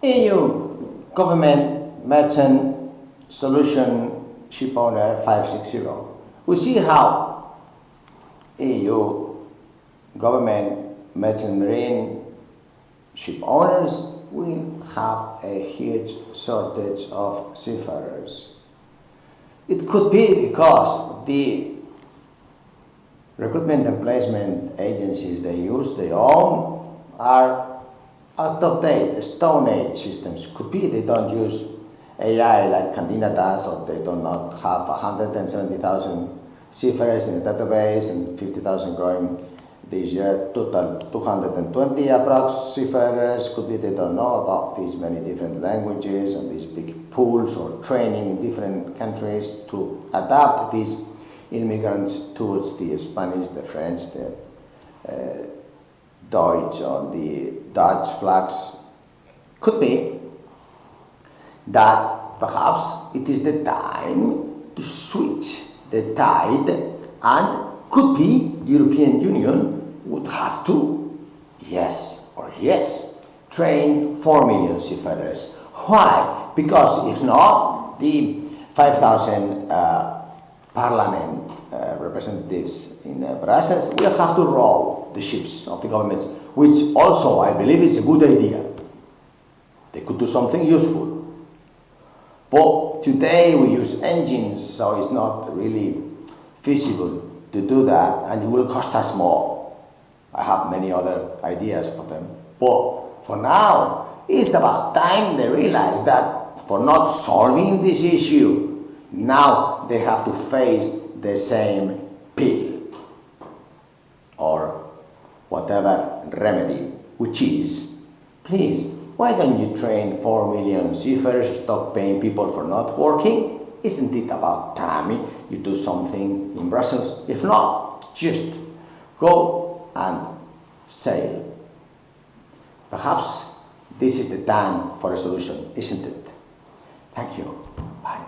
EU Government Merchant Solution ShipOwner 560. We see how EU Government Merchant Marine ship owners will have a huge shortage of seafarers. It could be because the recruitment and placement agencies they use, they own, are out of date, Stone Age systems. Could be they don't use AI like Candina does, or they do not have 170,000 seafarers in the database and 50,000 growing this year, total 220 approx seafarers. Could be they don't know about these many different languages and these big pools or training in different countries to adapt these immigrants towards the Spanish, the French, the Deutsch or the Dutch flags. Could be that perhaps it is the time to switch the tide, and could be the European Union would have to, yes, train 4 million seafarers. Why? Because if not, the 5,000 parliament representatives in Brussels will have to row the ships of the governments, which also I believe is a good idea. They could do something useful. But today we use engines, so it's not really feasible to do that, and it will cost us more. I have many other ideas for them. But for now, it's about time they realize that for not solving this issue, now they have to face the same pill or whatever remedy, which is, please, why don't you train 4 million seafarers, stop paying people for not working? Isn't it about time you do something in Brussels? If not, just go and sail. Perhaps this is the time for a solution, isn't it? Thank you. Bye.